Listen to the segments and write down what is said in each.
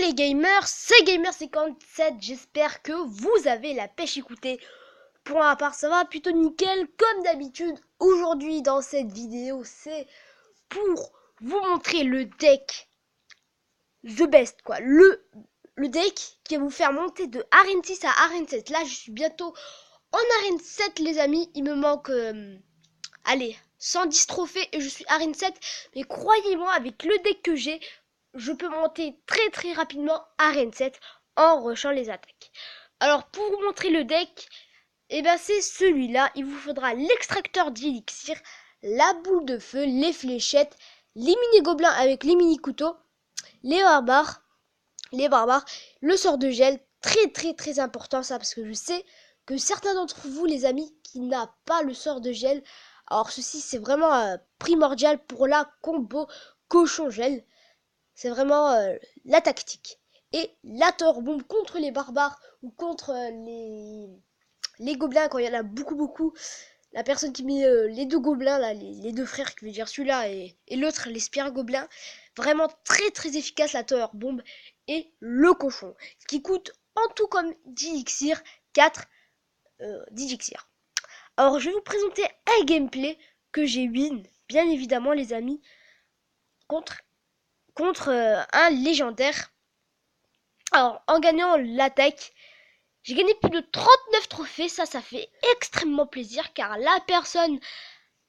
les gamers, c'est Gamer57, j'espère que vous avez la pêche. Écoutez, pour ma part ça va plutôt nickel comme d'habitude. Aujourd'hui dans cette vidéo c'est pour vous montrer le deck The Best quoi, le deck qui va vous faire monter de Arène 6 à Arène 7. Là je suis bientôt en Arène 7 les amis, il me manque allez 110 trophées et je suis Arène 7. Mais croyez-moi, avec le deck que j'ai, je peux monter très rapidement Arène 7 en rushant les attaques. Alors pour vous montrer le deck, c'est celui-là. Il vous faudra l'extracteur d'élixir, la boule de feu, les fléchettes, les mini-gobelins avec les mini-couteaux, les barbares, le sort de gel. Très important ça, parce que je sais que certains d'entre vous les amis qui n'ont pas le sort de gel. Alors ceci c'est vraiment primordial pour la combo cochon gel. C'est vraiment la tactique. Et la Tower Bomb contre les barbares ou contre les gobelins quand il y en a beaucoup. La personne qui met les deux gobelins, là, les deux frères, qui veut dire celui-là et l'autre, les spires gobelins. Vraiment très efficace la Tower Bomb. Et le cochon, qui coûte en tout comme 10 élixirs, 4 d'élixir. Alors je vais vous présenter un gameplay que j'ai win, bien évidemment les amis, contre un légendaire. Alors en gagnant l'attaque, j'ai gagné plus de 39 trophées. Ça fait extrêmement plaisir, car la personne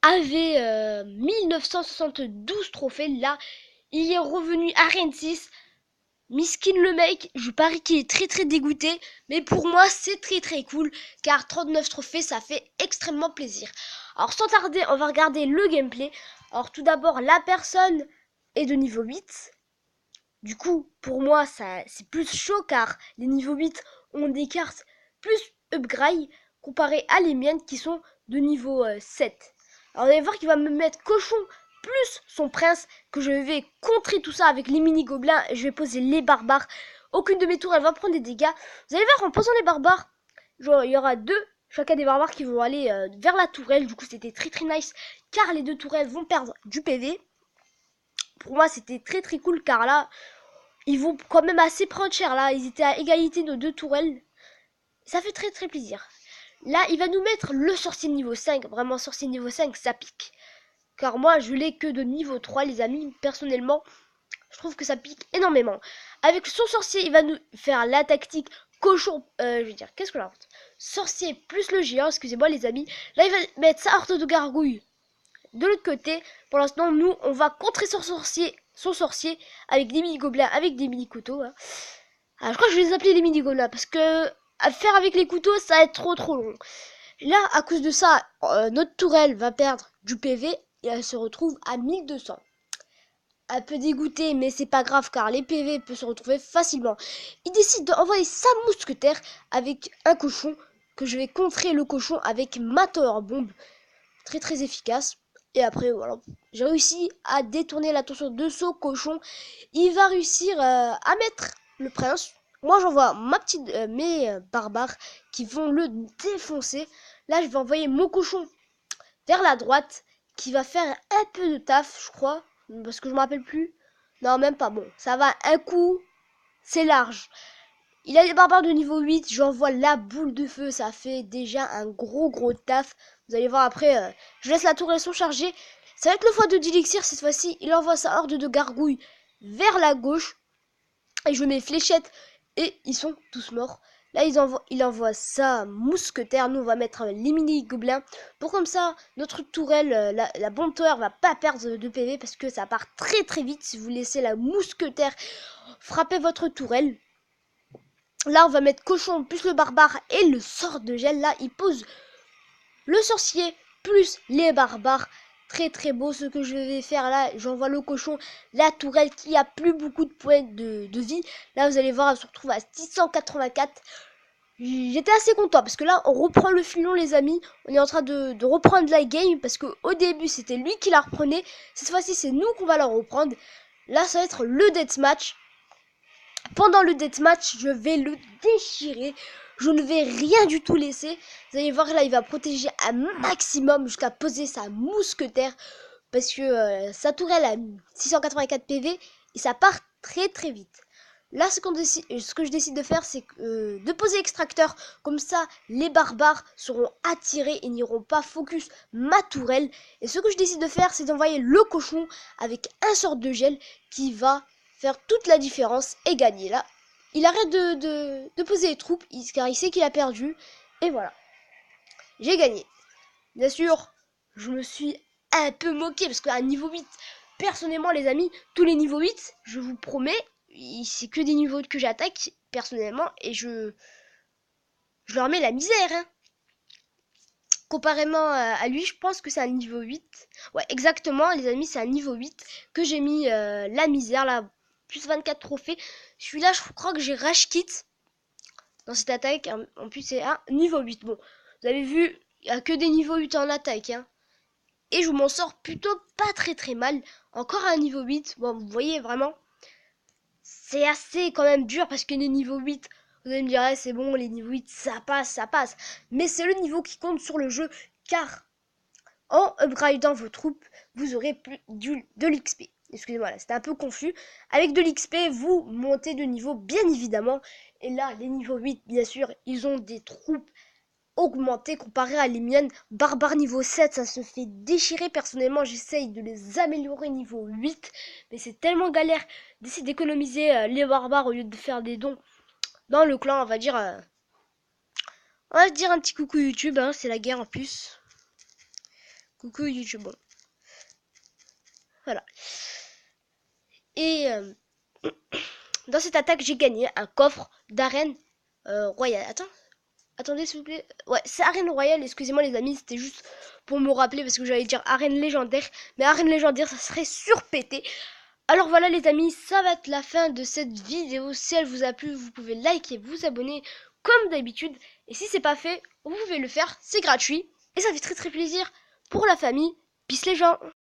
avait 1972 trophées. Là il est revenu à Arène 6. Miskin le mec, je parie qu'il est très dégoûté, mais pour moi c'est très cool, car 39 trophées ça fait extrêmement plaisir. Alors sans tarder, on va regarder le gameplay. Alors tout d'abord, la personne est de niveau 8. Du coup, pour moi, ça c'est plus chaud, car les niveaux 8 ont des cartes plus upgrade comparé à les miennes qui sont de niveau 7. Alors vous allez voir qu'il va me mettre cochon plus son prince, que je vais contrer tout ça avec les mini gobelins. Je vais poser les barbares. Aucune de mes tours elle va prendre des dégâts. Vous allez voir, en posant les barbares, genre, il y aura chacun des barbares qui vont aller vers la tourelle. Du coup c'était très nice, car les deux tourelles vont perdre du PV. Pour moi c'était très cool, car là ils vont quand même assez prendre cher. Là ils étaient à égalité de deux tourelles. Ça fait très plaisir. Là il va nous mettre le sorcier niveau 5. Vraiment, sorcier niveau 5 ça pique, car moi je l'ai que de niveau 3 les amis. Personnellement je trouve que ça pique énormément. Avec son sorcier il va nous faire la tactique cochon, je veux dire, qu'est-ce que là, sorcier plus le géant, excusez-moi les amis. Là il va mettre sa horde de gargouilles de l'autre côté. Pour l'instant nous on va contrer son sorcier avec des mini gobelins, avec des mini couteaux hein. Alors je crois que je vais les appeler les mini gobelins, parce que à faire avec les couteaux ça va être trop long. Là à cause de ça notre tourelle va perdre du PV et elle se retrouve à 1200. Un peu dégoûté, mais c'est pas grave, car les PV peuvent se retrouver facilement. Il décide d'envoyer sa mousquetaire avec un cochon, que je vais contrer le cochon avec ma Tower Bomb. Très efficace. Et après voilà, j'ai réussi à détourner l'attention de ce cochon. Il va réussir à mettre le prince. Moi j'envoie mes barbares qui vont le défoncer. Là je vais envoyer mon cochon vers la droite, qui va faire un peu de taf, je crois, parce que je me rappelle plus. Non, même pas. Bon, ça va, un coup, c'est large. Il a des barbares de niveau 8, j'envoie la boule de feu, ça fait déjà un gros taf. Vous allez voir après, je laisse la tourelle sont chargée. Ça va être le x2 d'élixir cette fois-ci. Il envoie sa horde de gargouilles vers la gauche. Et je mets fléchettes et ils sont tous morts. Là il envoie sa mousquetaire. Nous on va mettre les mini gobelins, pour comme ça notre tourelle, la bombe tower va pas perdre de PV, parce que ça part très vite si vous laissez la mousquetaire frapper votre tourelle. Là on va mettre cochon plus le barbare et le sort de gel. Là il pose le sorcier plus les barbares. Très beau ce que je vais faire. Là j'envoie le cochon, la tourelle qui a plus beaucoup de points de vie. Là vous allez voir, elle se retrouve à 684. J'étais assez content, parce que là on reprend le filon les amis. On est en train de reprendre la game, parce que au début c'était lui qui la reprenait. Cette fois-ci c'est nous qu'on va la reprendre. Là ça va être le deathmatch. Pendant le deathmatch je vais le déchirer. Je ne vais rien du tout laisser. Vous allez voir, là il va protéger un maximum jusqu'à poser sa mousquetaire, parce que sa tourelle a 684 PV et ça part très vite. Là, ce que je décide de faire, c'est de poser extracteur. Comme ça, les barbares seront attirés et n'iront pas focus ma tourelle. Et ce que je décide de faire, c'est d'envoyer le cochon avec un sort de gel qui va faire toute la différence et gagner. Là, il arrête de poser les troupes car il sait qu'il a perdu. Et voilà, j'ai gagné. Bien sûr, je me suis un peu moqué parce qu'à niveau 8, personnellement les amis, tous les niveaux 8, je vous promets, c'est que des niveaux que j'attaque personnellement et je leur mets la misère. Hein. Comparément à lui, je pense que c'est un niveau 8. Ouais, exactement les amis, c'est un niveau 8 que j'ai mis la misère là, plus 24 trophées. Celui-là, je crois que j'ai rage kit dans cette attaque. En plus, c'est un niveau 8. Bon, vous avez vu, il n'y a que des niveaux 8 en attaque. Hein. Et je m'en sors plutôt pas très mal. Encore à un niveau 8. Bon, vous voyez vraiment, c'est assez quand même dur parce que les niveaux 8, vous allez me dire, c'est bon, les niveaux 8, ça passe. Mais c'est le niveau qui compte sur le jeu car en upgradant vos troupes, vous aurez plus de l'XP. Excusez-moi, là, c'était un peu confus. Avec de l'XP, vous montez de niveau, bien évidemment. Et là, les niveaux 8, bien sûr, ils ont des troupes augmentées comparé à les miennes. Barbare niveau 7, ça se fait déchirer. Personnellement, j'essaye de les améliorer niveau 8. Mais c'est tellement galère d'essayer d'économiser les barbares au lieu de faire des dons dans le clan. On va dire un petit coucou YouTube. Hein, c'est la guerre en plus. Coucou YouTube. Bon. Voilà. Et dans cette attaque, j'ai gagné un coffre d'arène royale. Attendez s'il vous plaît. Ouais, c'est arène royale, excusez-moi les amis, c'était juste pour me rappeler parce que j'allais dire arène légendaire. Mais arène légendaire, ça serait surpété. Alors voilà les amis, ça va être la fin de cette vidéo. Si elle vous a plu, vous pouvez liker, vous abonner comme d'habitude. Et si c'est pas fait, vous pouvez le faire, c'est gratuit. Et ça fait très plaisir pour la famille. Peace les gens.